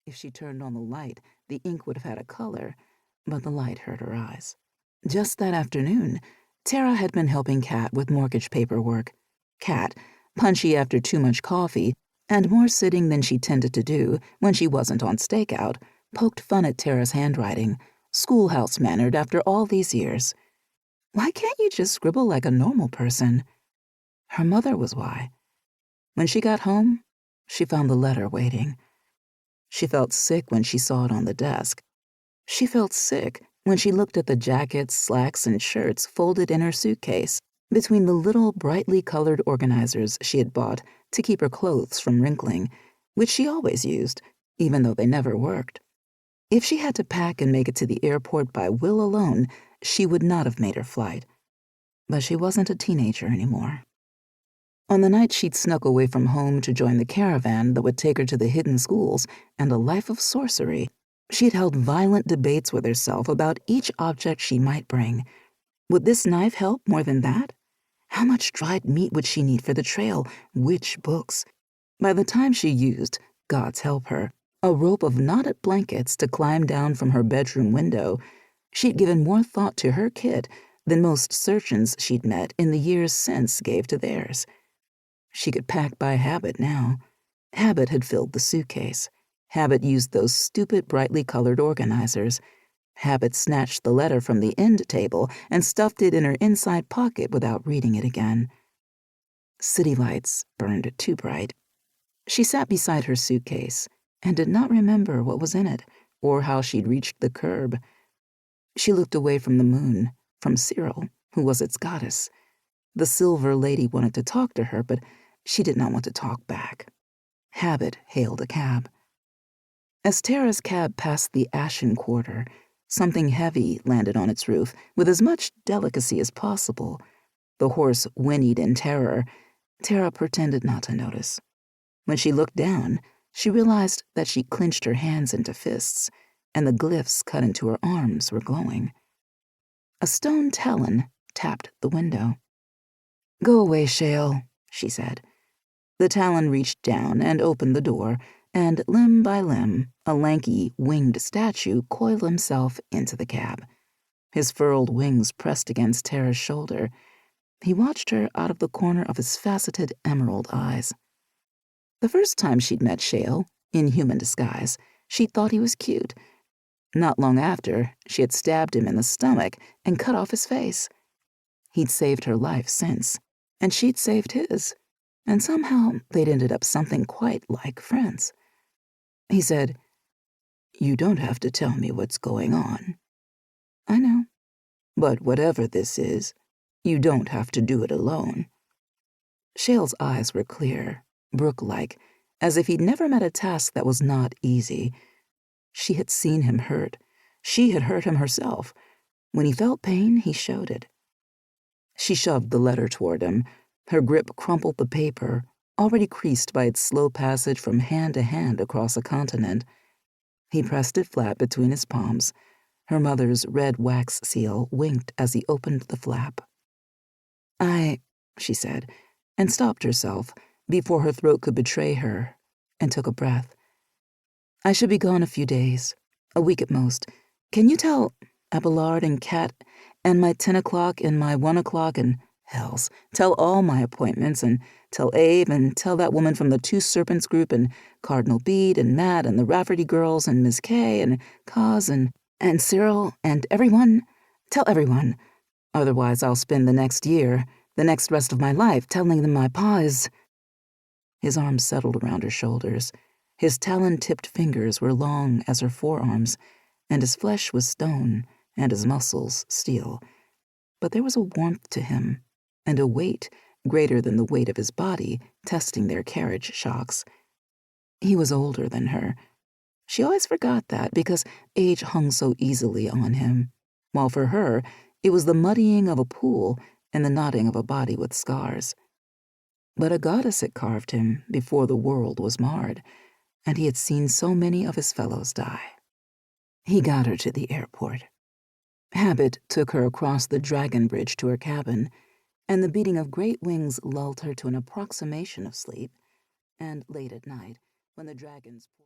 If she turned on the light, the ink would have had a color, but the light hurt her eyes. Just that afternoon, Tara had been helping Kat with mortgage paperwork. Kat, punchy after too much coffee, and more sitting than she tended to do when she wasn't on stakeout, poked fun at Tara's handwriting, schoolhouse-mannered after all these years. Why can't you just scribble like a normal person? Her mother was why. When she got home, she found the letter waiting. She felt sick when she saw it on the desk. She felt sick when she looked at the jackets, slacks, and shirts folded in her suitcase between the little brightly colored organizers she had bought to keep her clothes from wrinkling, which she always used, even though they never worked. If she had to pack and make it to the airport by will alone, she would not have made her flight. But she wasn't a teenager anymore. On the night she'd snuck away from home to join the caravan that would take her to the hidden schools and a life of sorcery, she'd held violent debates with herself about each object she might bring. Would this knife help more than that? How much dried meat would she need for the trail? Which books? By the time she used, God's help her, a rope of knotted blankets to climb down from her bedroom window, she'd given more thought to her kit than most surgeons she'd met in the years since gave to theirs. She could pack by habit now. Habit had filled the suitcase. Habit used those stupid brightly colored organizers. Habit snatched the letter from the end table and stuffed it in her inside pocket without reading it again. City lights burned too bright. She sat beside her suitcase and did not remember what was in it or how she'd reached the curb. She looked away from the moon, from Cyril, who was its goddess. The silver lady wanted to talk to her, but she did not want to talk back. Habit hailed a cab. As Tara's cab passed the Ashen Quarter, something heavy landed on its roof with as much delicacy as possible. The horse whinnied in terror. Tara pretended not to notice. When she looked down, she realized that she clenched her hands into fists, and the glyphs cut into her arms were glowing. A stone talon tapped the window. "Go away, Shale," she said. The talon reached down and opened the door, and limb by limb, a lanky, winged statue coiled himself into the cab. His furled wings pressed against Tara's shoulder. He watched her out of the corner of his faceted emerald eyes. The first time she'd met Shale, in human disguise, she'd thought he was cute. Not long after, she had stabbed him in the stomach and cut off his face. He'd saved her life since, and she'd saved his, and somehow they'd ended up something quite like friends. He said, "You don't have to tell me what's going on." "I know. But whatever this is, you don't have to do it alone." Shale's eyes were clear, brook-like, as if he'd never met a task that was not easy. She had seen him hurt. She had hurt him herself. When he felt pain, he showed it. She shoved the letter toward him. Her grip crumpled the paper, already creased by its slow passage from hand to hand across a continent. He pressed it flat between his palms. Her mother's red wax seal winked as he opened the flap. She said, and stopped herself before her throat could betray her, and took a breath. "I should be gone a few days, a week at most. Can you tell Abelard and Kat and my 10 o'clock and my 1 o'clock and hells, tell all my appointments and tell Abe and tell that woman from the Two Serpents group and Cardinal Bede and Matt and the Rafferty girls and Miss Kay and Kaz and Cyril and everyone? Tell everyone. Otherwise I'll spend the next year, the next rest of my life, telling them my pa is—" His arms settled around her shoulders. His talon-tipped fingers were long as her forearms, and his flesh was stone and his muscles steel. But there was a warmth to him, and a weight greater than the weight of his body, testing their carriage shocks. He was older than her. She always forgot that because age hung so easily on him, while for her it was the muddying of a pool and the knotting of a body with scars. But a goddess had carved him before the world was marred, and he had seen so many of his fellows die. He got her to the airport. Habit took her across the dragon bridge to her cabin, and the beating of great wings lulled her to an approximation of sleep, and late at night, when the dragons